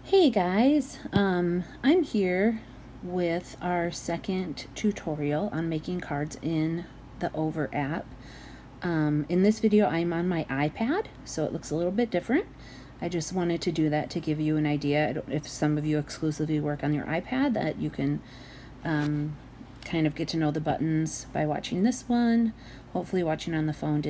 Hey guys, I'm here with our second tutorial on making cards in the Over app. In this video I'm on my iPad, so it looks a little bit different. I just wanted to do that to give you an idea. If some of you exclusively work on your iPad, that you can kind of get to know the buttons by watching this one. Hopefully watching on the phone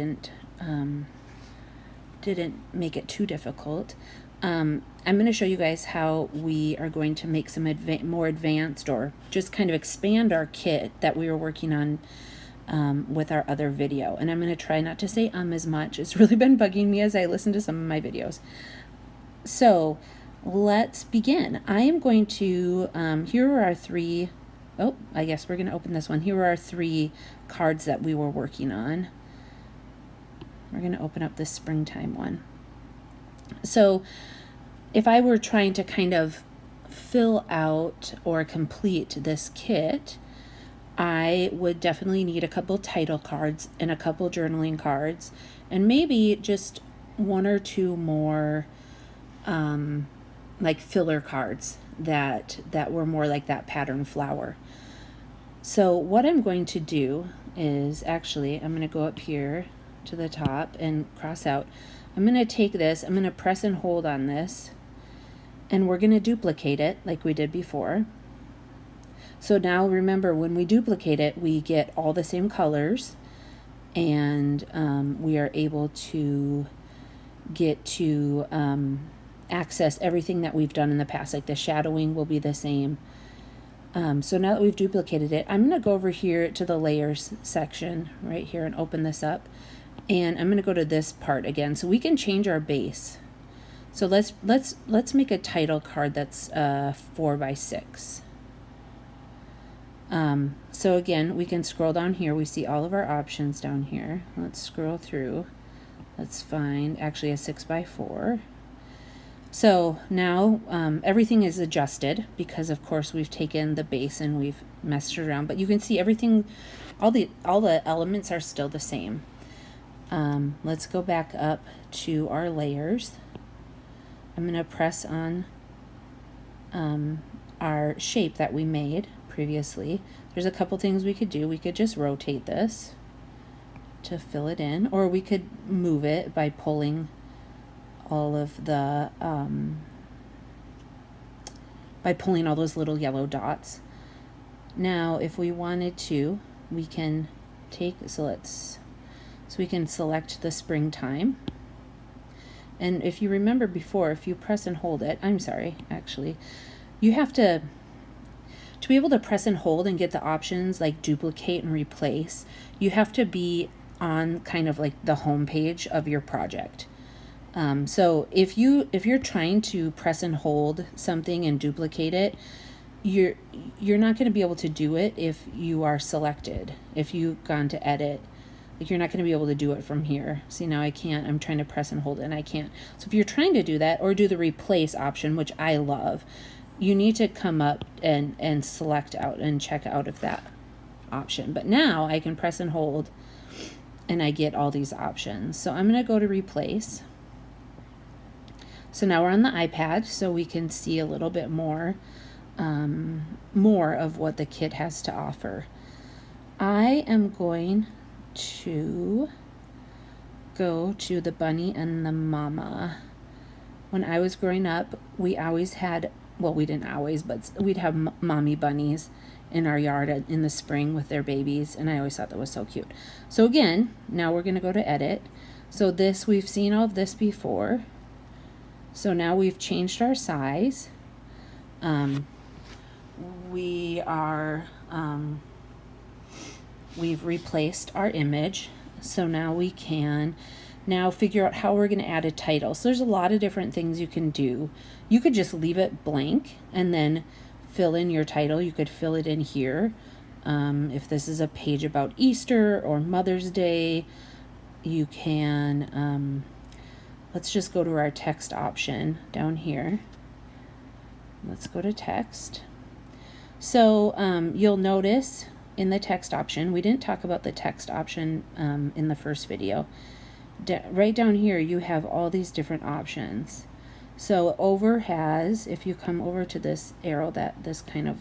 didn't make it too difficult. I'm going to show you guys how we are going to make some more advanced, or just kind of expand our kit that we were working on with our other video. And I'm going to try not to say as much. It's really been bugging me as I listen to some of my videos. So let's begin. I am going to, here are our three, I guess we're going to open this one. Here are our three cards that we were working on. We're going to open up this springtime one. So if I were trying to kind of fill out or complete this kit, I would definitely need a couple title cards and a couple journaling cards, and maybe just one or two more like filler cards that were more like that pattern flower. So what I'm going to do is, actually, I'm going to go up here to the top and cross out. I'm going to take this, I'm going to press and hold on this, and we're going to duplicate it like we did before. So now remember, when we duplicate it, we get all the same colors, and we are able to get to access everything that we've done in the past. Like the shadowing will be the same. So now that we've duplicated it, I'm going to go over here to the layers section right here and open this up. And I'm going to go to this part again, so we can change our base. So let's make a title card that's 4x6. So again, we can scroll down here. We see all of our options down here. Let's scroll through. Let's find actually a 6x4. So now everything is adjusted, because of course we've taken the base and we've messed around. But you can see everything, all the elements are still the same. Let's go back up to our layers. I'm going to press on our shape that we made previously. There's a couple things we could do. We could just rotate this to fill it in, or we could move it by pulling all of the by pulling all those little yellow dots. Now if we wanted to, we can take, so we can select the springtime. And if you remember before, if you press and hold it, actually, you have to be able to press and hold and get the options like duplicate and replace, you have to be on kind of like the home page of your project. So if you're trying to press and hold something and duplicate it, you're not going to be able to do it if you are selected. If you've gone to edit, like, you're not going to be able to do it from here. See, now I can't. I'm trying to press and hold it and I can't. So if you're trying to do that, or do the replace option, which I love, you need to come up and select out and check out of that option. But now I can press and hold and I get all these options. So I'm going to go to replace. So now we're on the iPad, so we can see a little bit more of what the kit has to offer. I am going to go to the bunny and the mama. When I was growing up, we always had, well, we didn't always, but we'd have mommy bunnies in our yard in the spring with their babies, and I always thought that was so cute. So again, now we're going to go to edit. So this, we've seen all of this before. So now we've changed our size. We've replaced our image. So now we can figure out how we're going to add a title. So there's a lot of different things you can do. You could just leave it blank and then fill in your title. You could fill it in here. If this is a page about Easter or Mother's Day, you can, let's just go to our text option down here. Let's go to text. So you'll notice in the text option, we didn't talk about the text option in the first video. Right down here, you have all these different options. So over has, if you come over to this arrow, that this kind of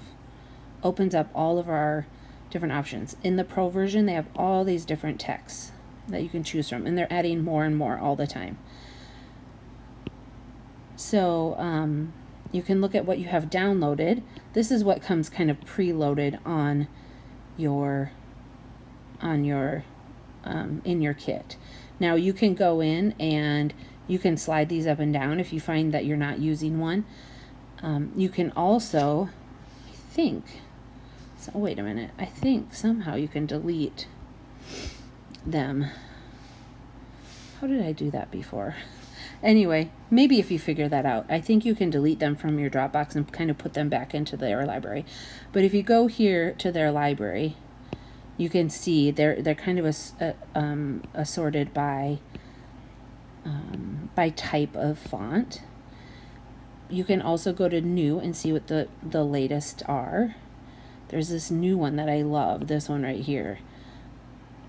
opens up all of our different options. In the Pro version, they have all these different texts that you can choose from, and they're adding more and more all the time. So you can look at what you have downloaded. This is what comes kind of preloaded on your in your kit. Now you can go in and you can slide these up and down if you find that you're not using one. You can also, I think, so wait a minute, I think somehow you can delete them. How did I do that before? Anyway, maybe if you figure that out, I think you can delete them from your Dropbox and kind of put them back into their library. But if you go here to their library, you can see they're kind of assorted by type of font. You can also go to new and see what the latest are. There's this new one that I love, this one right here.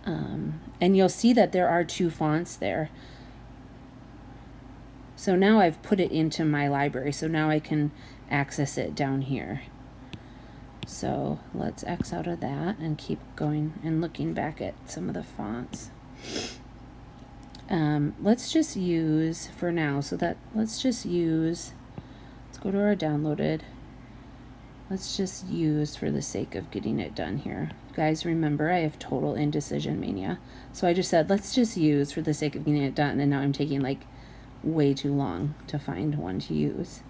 And you'll see that there are 2 fonts there. So now I've put it into my library, so now I can access it down here. So let's X out of that and keep going and looking back at some of the fonts. Let's just use, for now, let's go to our downloaded. Let's just use, for the sake of getting it done here. Guys, remember, I have total indecision mania. So I just said, let's just use for the sake of getting it done, and now I'm taking like way too long to find one to use.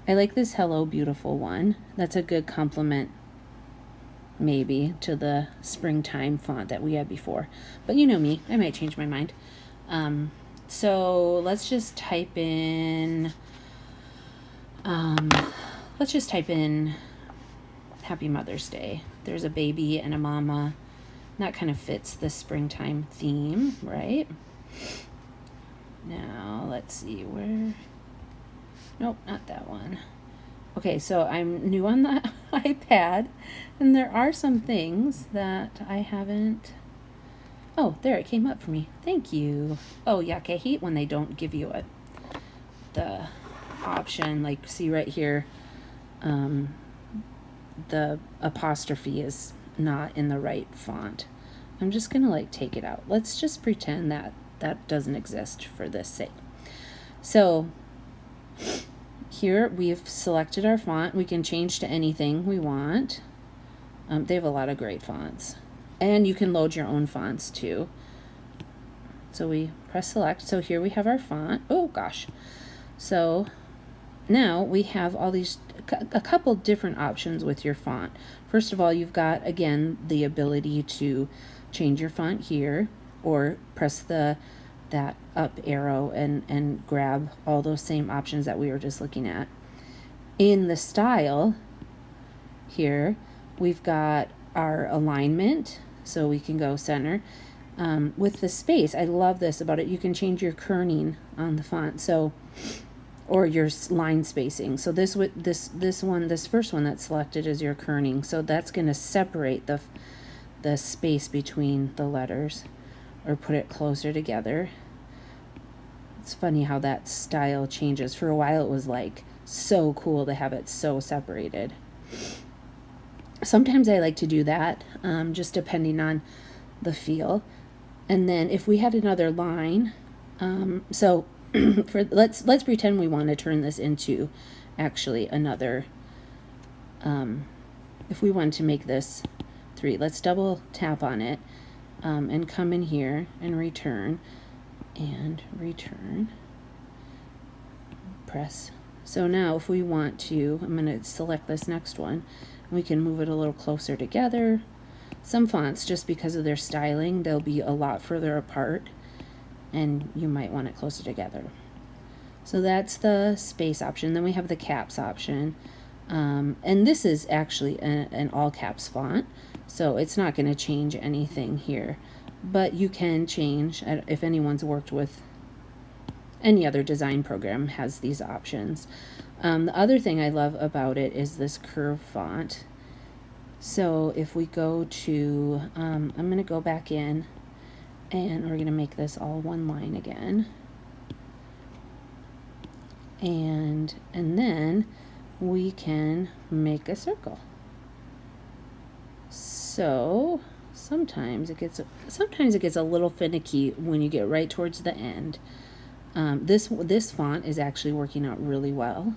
I like this Hello Beautiful one. That's a good complement, maybe, to the springtime font that we had before. But you know me, I might change my mind. So let's just type in, Happy Mother's Day. There's a baby and a mama. That kind of fits the springtime theme, right? Now, let's see where... Nope, not that one. Okay, so I'm new on the iPad, and there are some things that I haven't... Oh, there, it came up for me. Thank you. Oh, yuck, I hate when they don't give you the option. Like, see right here, the apostrophe is not in the right font. I'm just gonna like take it out. Let's just pretend that that doesn't exist for this sake. So here we've selected our font. We can change to anything we want. They have a lot of great fonts, and you can load your own fonts too. So we press select. So here we have our font. Oh gosh. So now we have all these, a couple different options with your font. First of all, you've got, again, the ability to change your font here, or press that up arrow and grab all those same options that we were just looking at. In the style here, we've got our alignment, so we can go center. With the space, I love this about it. You can change your kerning on the font, so, or your line spacing. So this first one that's selected is your kerning. So that's going to separate the space between the letters, or put it closer together. It's funny how that style changes. For a while it was like so cool to have it so separated. Sometimes I like to do that, just depending on the feel. And then if we had another line, so let's pretend we want to turn this into actually another, if we want to make this 3, let's double tap on it, and come in here and return, press. So now if we want to, I'm going to select this next one, we can move it a little closer together. Some fonts, just because of their styling, they'll be a lot further apart, and you might want it closer together. So that's the space option. Then we have the caps option, and this is actually an all caps font, so it's not going to change anything here, but you can change, if anyone's worked with any other design program, has these options. The other thing I love about it is this curve font. So if we go to, I'm going to go back in, and we're going to make this all one line again. and then we can make a circle. So sometimes it gets a little finicky when you get right towards the end. This font is actually working out really well.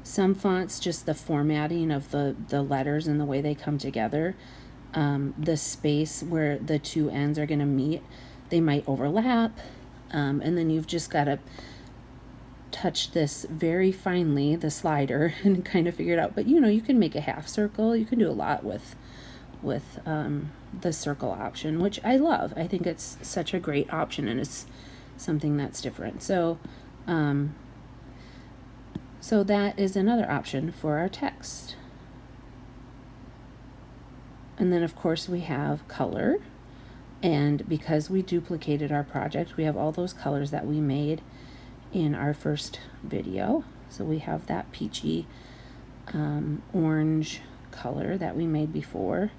Some fonts, just the formatting of the letters and the way they come together, the space where the two ends are going to meet, they might overlap, and then you've just got to touch this very finely, the slider, and kind of figure it out. But you can make a half circle. You can do a lot with the circle option, which I love. I think it's such a great option, and it's something that's different. So so that is another option for our text. And then of course we have color, and because we duplicated our project, we have all those colors that we made in our first video. So we have that peachy orange color that we made before.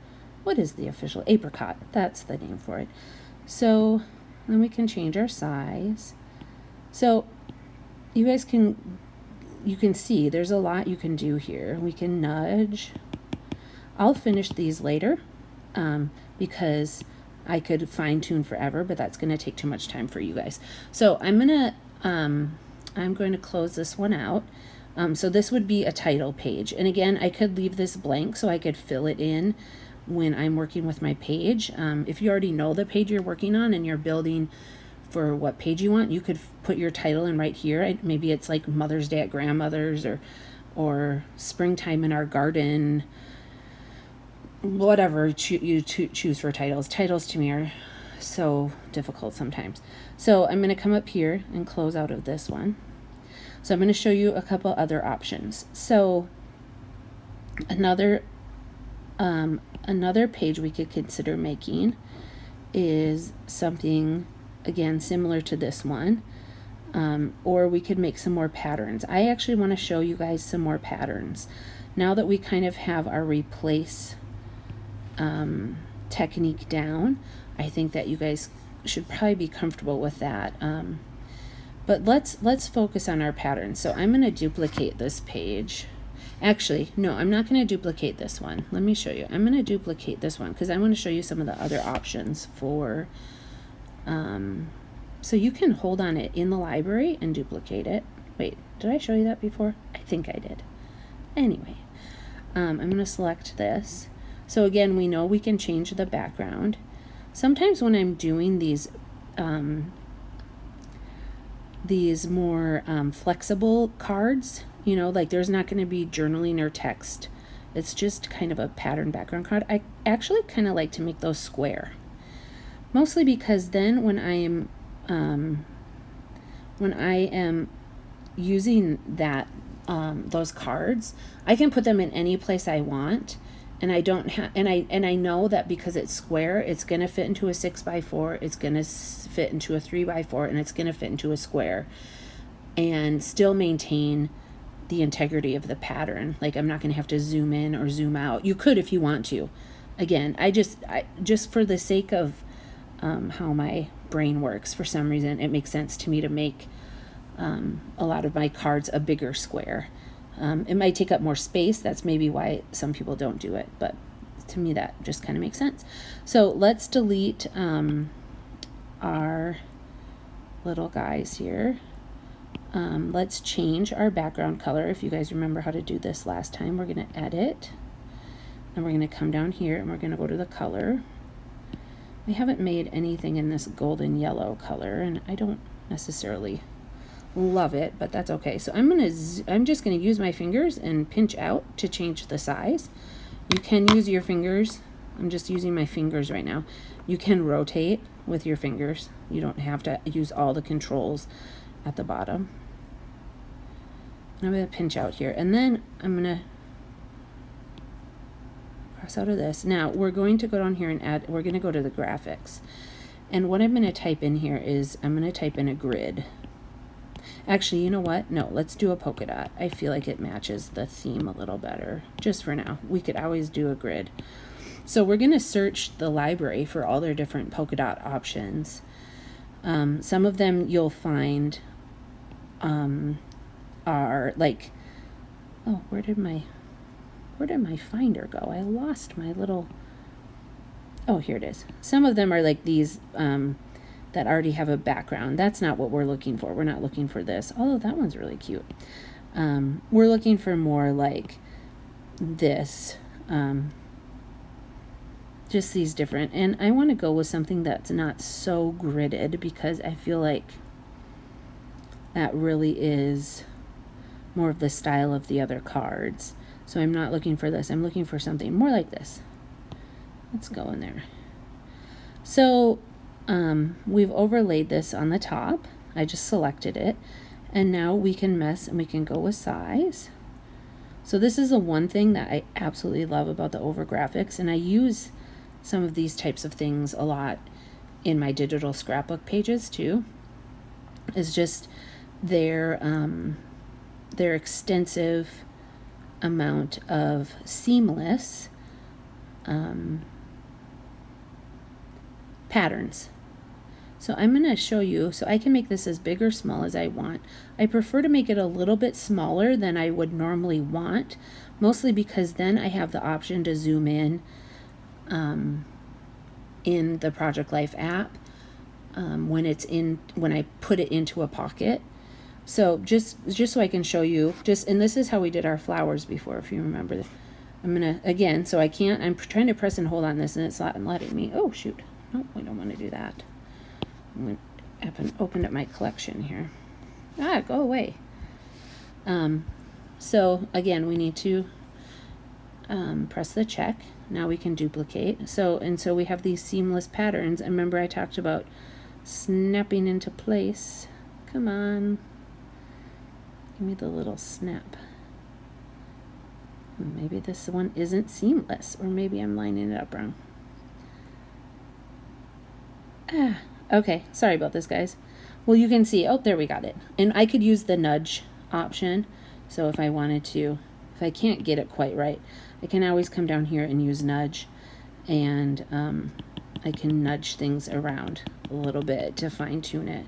What is the official? Apricot, that's the name for it. So then we can change our size. So you guys you can see there's a lot you can do here. We can nudge. I'll finish these later because I could fine tune forever, but that's going to take too much time for you guys. So I'm going to close this one out. So this would be a title page. And again, I could leave this blank so I could fill it in when I'm working with my page. If you already know the page you're working on and you're building for what page you want, you could put your title in right here. Maybe it's like Mother's Day at Grandmother's, or Springtime in Our Garden, whatever you choose for titles. Titles to me are so difficult sometimes. So I'm going to come up here and close out of this one. So I'm going to show you a couple other options. So another page we could consider making is something, again, similar to this one, or we could make some more patterns. I actually want to show you guys some more patterns. Now that we kind of have our replace technique down, I think that you guys should probably be comfortable with that. But let's focus on our patterns. So I'm going to duplicate this page. Actually, no, I'm not going to duplicate this one. Let me show you. I'm going to duplicate this one because I want to show you some of the other options for, so you can hold on it in the library and duplicate it. Wait, did I show you that before? I think I did. Anyway, I'm going to select this. So again, we know we can change the background. Sometimes when I'm doing these more flexible cards, like there's not going to be journaling or text. It's just kind of a pattern background card. I actually kind of like to make those square, mostly because then when I am using those cards, I can put them in any place I want. And I don't have, and I know that because it's square, it's going to fit into a 6x4, it's going to fit into a 3x4, and it's going to fit into a square, and still maintain the integrity of the pattern. Like I'm not going to have to zoom in or zoom out. You could if you want to. Again, I just for the sake of how my brain works, for some reason, it makes sense to me to make a lot of my cards a bigger square. It might take up more space. That's maybe why some people don't do it, but to me that just kind of makes sense. So let's delete our little guys here. Let's change our background color. If you guys remember how to do this last time, we're going to edit, and we're going to come down here and we're going to go to the color. We haven't made anything in this golden yellow color, and I don't necessarily love it, but that's okay. So I'm just going to use my fingers and pinch out to change the size. You can use your fingers. I'm just using my fingers right now. You can rotate with your fingers. You don't have to use all the controls at the bottom. And I'm going to pinch out here, and then I'm going to cross out of this. Now we're going to go down here and we're going to go to the graphics, and what I'm going to type in here is I'm going to type in a grid. Actually, you know what? No, let's do a polka dot. I feel like it matches the theme a little better. Just for now. We could always do a grid. So we're going to search the library for all their different polka dot options. Some of them you'll find are like, oh, where did my finder go? I lost my little, oh, here it is. Some of them are like these that already have a background. That's not what we're looking for. We're not looking for this. Although that one's really cute. We're looking for more like this. Just these different. And I want to go with something that's not so gridded, because I feel like that really is more of the style of the other cards. So I'm not looking for this. I'm looking for something more like this. Let's go in there. So we've overlaid this on the top. I just selected it. And now we can mess and we can go with size. So this is the one thing that I absolutely love about the over graphics. And I use some of these types of things a lot in my digital scrapbook pages too. Is just their extensive amount of seamless patterns. So I'm going to show you, so I can make this as big or small as I want. I prefer to make it a little bit smaller than I would normally want, mostly because then I have the option to zoom in the Project Life app when I put it into a pocket. So just so I can show you, and this is how we did our flowers before, if you remember. I'm gonna, again, so I'm trying to press and hold on this and it's not letting me. Oh shoot, no, we don't want to do that. I'm gonna open up my collection here. Go away. So again, we need to press the check. Now we can duplicate. So we have these seamless patterns. And remember I talked about snapping into place. Come on. Give me the little snap. Maybe this one isn't seamless, or maybe I'm lining it up wrong. Okay, sorry about this, guys. Well, you can see, oh, there we got it. And I could use the nudge option. So if I wanted to, if I can't get it quite right, I can always come down here and use nudge, and I can nudge things around a little bit to fine tune it.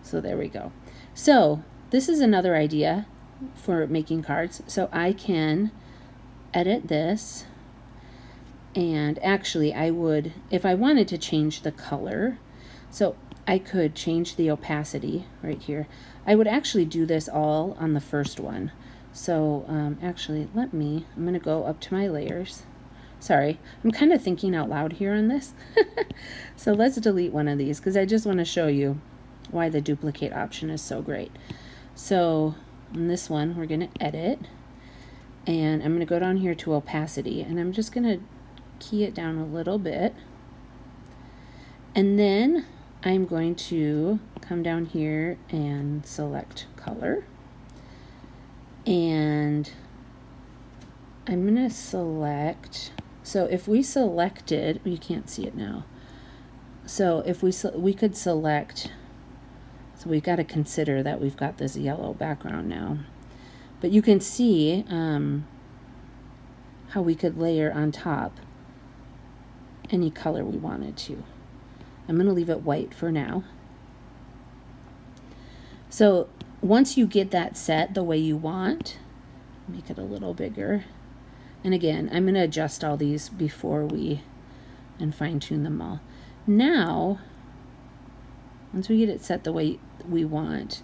So there we go. So this is another idea for making cards. So I can edit this, and actually I would, if I wanted to change the color, so I could change the opacity right here. I would actually do this all on the first one. So actually I'm going to go up to my layers. Sorry, I'm kind of thinking out loud here on this. So let's delete one of these because I just want to show you why the duplicate option is so great. So on this one, we're going to edit, and I'm going to go down here to opacity, and I'm just going to key it down a little bit. And then I'm going to come down here and select color. And I'm going to select, so if we selected, you can't see it now. So if we could select, so we've got to consider that we've got this yellow background now. But you can see how we could layer on top any color we wanted to. I'm going to leave it white for now. So once you get that set the way you want, make it a little bigger. And again, I'm going to adjust all these before and fine tune them all. Now, once we get it set the way we want,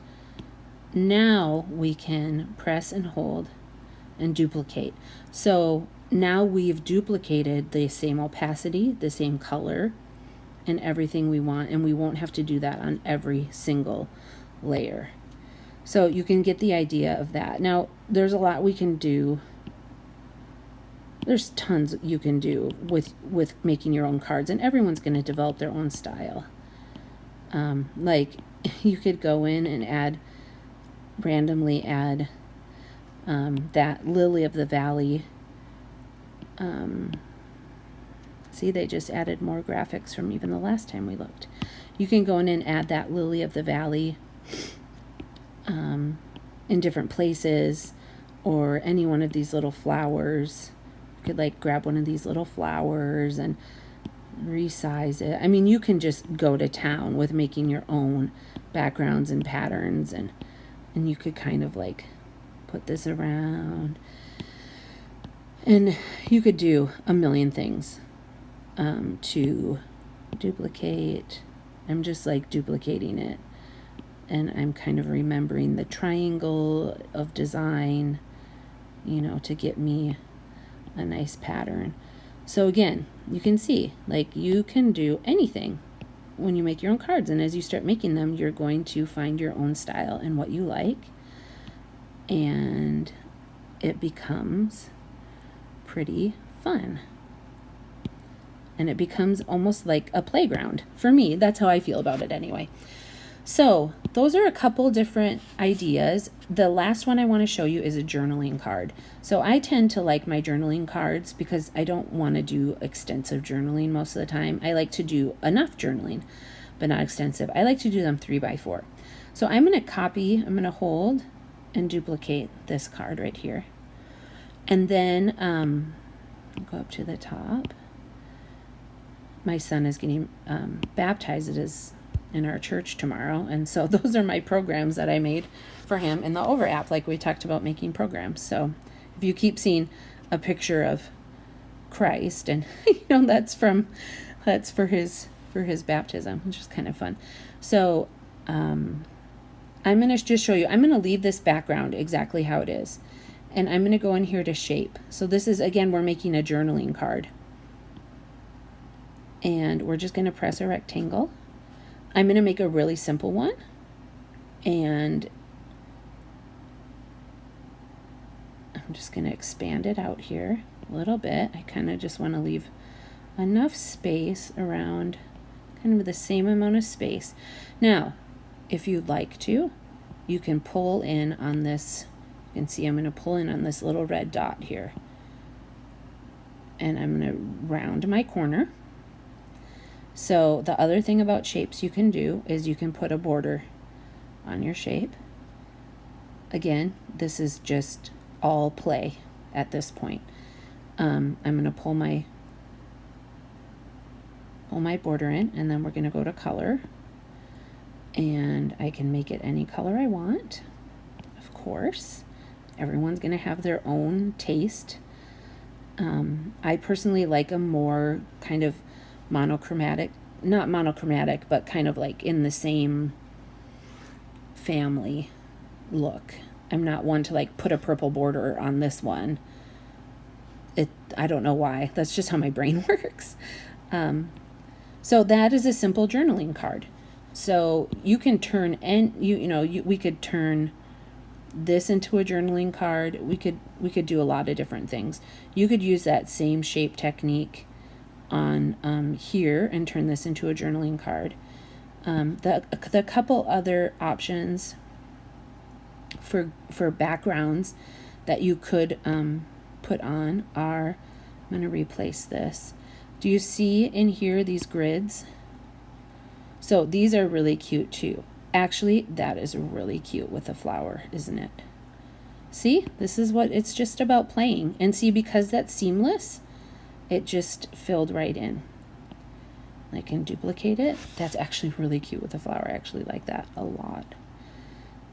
now we can press and hold and duplicate. So now we've duplicated the same opacity, the same color, and everything we want, and we won't have to do that on every single layer. So you can get the idea of that. Now, there's a lot we can do. There's tons you can do with making your own cards, and everyone's going to develop their own style. Like you could go in and randomly add that Lily of the Valley. See, they just added more graphics from even the last time we looked. You can go in and add that Lily of the Valley in different places, or any one of these little flowers. You could like grab one of these little flowers and resize it. I mean, you can just go to town with making your own backgrounds and patterns, and you could kind of like put this around, and you could do a million things to duplicate. I'm just like duplicating it, and I'm kind of remembering the triangle of design, you know, to get me a nice pattern. So again, you can see, like, you can do anything when you make your own cards, and as you start making them, you're going to find your own style and what you like, and it becomes pretty fun. And it becomes almost like a playground. For me, that's how I feel about it anyway. So those are a couple different ideas. The last one I want to show you is a journaling card. So I tend to like my journaling cards because I don't want to do extensive journaling most of the time. I like to do enough journaling, but not extensive. I like to do them 3x4. So I'm going to hold and duplicate this card right here. And then go up to the top. My son is getting baptized in our church tomorrow, and so those are my programs that I made for him in the Over app, like we talked about making programs. So if you keep seeing a picture of Christ, and you know that's for his baptism, which is kind of fun. So I'm going to just show you. I'm going to leave this background exactly how it is, and I'm going to go in here to shape. So this is, again, we're making a journaling card, and we're just going to press a rectangle. I'm going to make a really simple one, and I'm just going to expand it out here a little bit. I kind of just want to leave enough space around, kind of the same amount of space. Now, if you'd like to, you can pull in on this. You can see I'm going to pull in on this little red dot here, and I'm going to round my corner. So the other thing about shapes you can do is you can put a border on your shape. Again, this is just all play at this point. I'm going to pull my border in, and then we're going to go to color, and I can make it any color I want. Of course, everyone's going to have their own taste. I personally like a more kind of monochromatic, not monochromatic, but kind of like in the same family look. I'm not one to like put a purple border on this one. I don't know why. That's just how my brain works. So that is a simple journaling card. So you can turn, and we could turn this into a journaling card. We could do a lot of different things. You could use that same shape technique on here and turn this into a journaling card. The couple other options for backgrounds that you could put on are, I'm going to replace this. Do you see in here these grids? So these are really cute too. Actually, that is really cute with a flower, isn't it? See, this is what it's just about playing. And see, because that's seamless, it just filled right in. I can duplicate it. That's actually really cute with a flower. I actually like that a lot.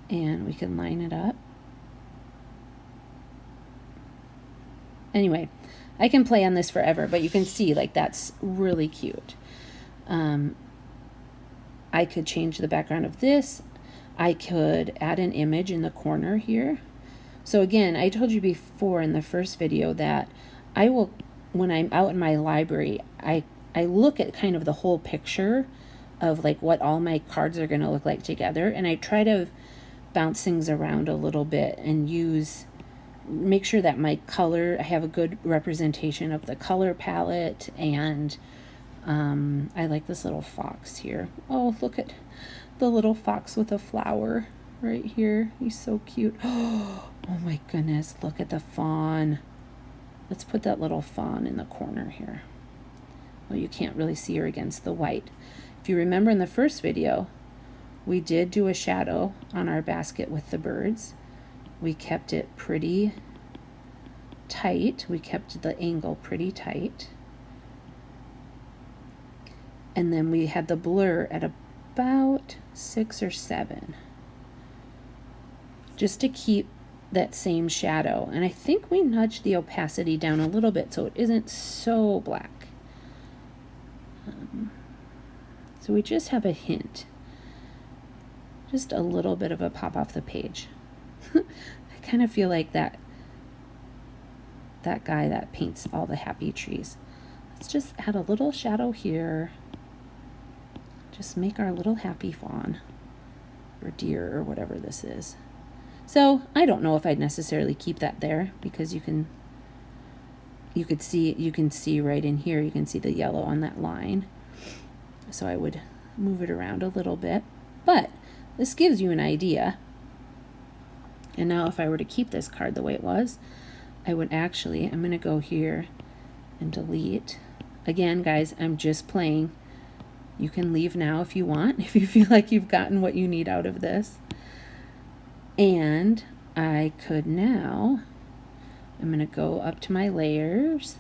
And we can line it up. Anyway, I can play on this forever, but you can see like that's really cute. I could change the background of this. I could add an image in the corner here. So again, I told you before in the first video that I will, when I'm out in my library, I look at kind of the whole picture of like what all my cards are going to look like together, and I try to bounce things around a little bit and make sure that my color, I have a good representation of the color palette. And I like this little fox here. Oh, look at the little fox with a flower right here. He's so cute. Oh my goodness, look at the fawn. Let's put that little fawn in the corner here. Well, you can't really see her against the white. If you remember in the first video, we did do a shadow on our basket with the birds. We kept it pretty tight. We kept the angle pretty tight. And then we had the blur at about 6 or 7. Just to keep that same shadow. And I think we nudged the opacity down a little bit so it isn't so black. So we just have a hint. Just a little bit of a pop off the page. I kind of feel like that guy that paints all the happy trees. Let's just add a little shadow here. Just make our little happy fawn or deer or whatever this is. So I don't know if I'd necessarily keep that there because you can see right in here, you can see the yellow on that line. So I would move it around a little bit, but this gives you an idea. And now if I were to keep this card the way it was, I would actually, I'm going to go here and delete. Again, guys, I'm just playing. You can leave now if you want, if you feel like you've gotten what you need out of this. And I could now, I'm going to go up to my layers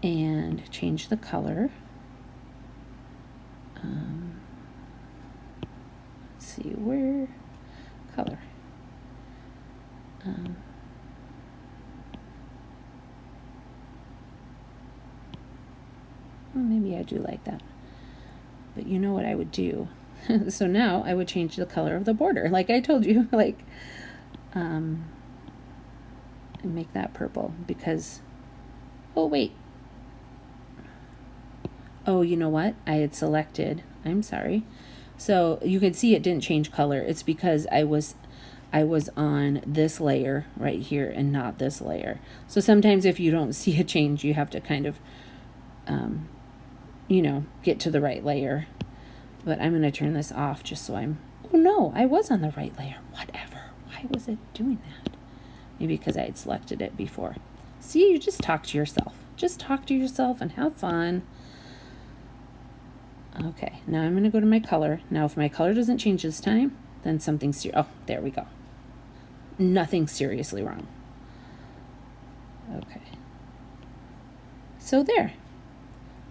and change the color. Let's see where, color. Well, maybe I do like that. But you know what I would do? So now I would change the color of the border, like I told you, like, and make that purple because, oh wait. Oh, you know what? I had selected, I'm sorry. So you can see it didn't change color. It's because I was on this layer right here and not this layer. So sometimes if you don't see a change, you have to kind of, you know, get to the right layer. But I'm going to turn this off just so I'm, oh no, I was on the right layer. Whatever. Why was it doing that? Maybe because I had selected it before. See, you just talk to yourself. Just talk to yourself and have fun. Okay, now I'm going to go to my color. Now if my color doesn't change this time, then something's, oh, there we go. Nothing seriously wrong. Okay. So there.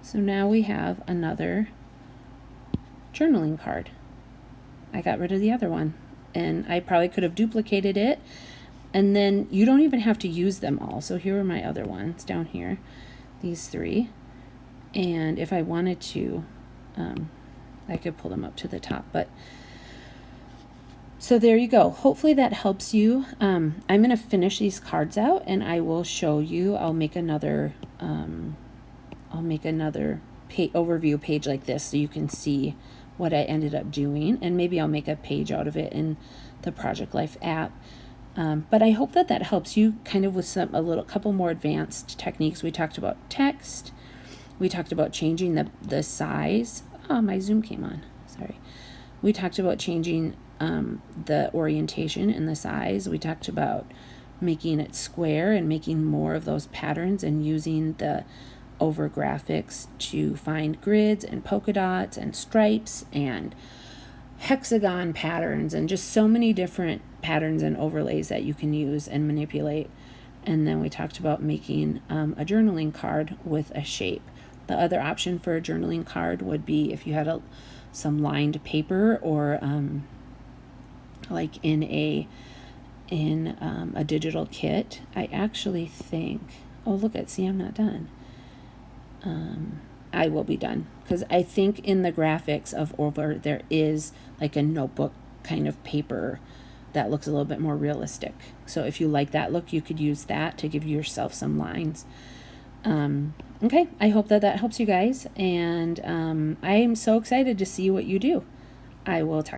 So now we have another journaling card. I got rid of the other one and I probably could have duplicated it, and then you don't even have to use them all. So here are my other ones down here, these 3, and if I wanted to, I could pull them up to the top. But so there you go. Hopefully that helps you. I'm going to finish these cards out and I will show you. I'll make another overview page like this so you can see what I ended up doing, and maybe I'll make a page out of it in the Project Life app. But I hope that helps you kind of with couple more advanced techniques. We talked about text. We talked about changing the size. Oh, my Zoom came on. Sorry. We talked about changing the orientation and the size. We talked about making it square and making more of those patterns and using the over graphics to find grids and polka dots and stripes and hexagon patterns and just so many different patterns and overlays that you can use and manipulate. And then we talked about making a journaling card with a shape. The other option for a journaling card would be if you had some lined paper or like in a digital kit. I actually think, oh look at, see, I'm not done. I will be done because I think in the graphics of Over there is like a notebook kind of paper that looks a little bit more realistic. So if you like that look, you could use that to give yourself some lines. Okay, I hope that helps you guys, and I am so excited to see what you do. I will talk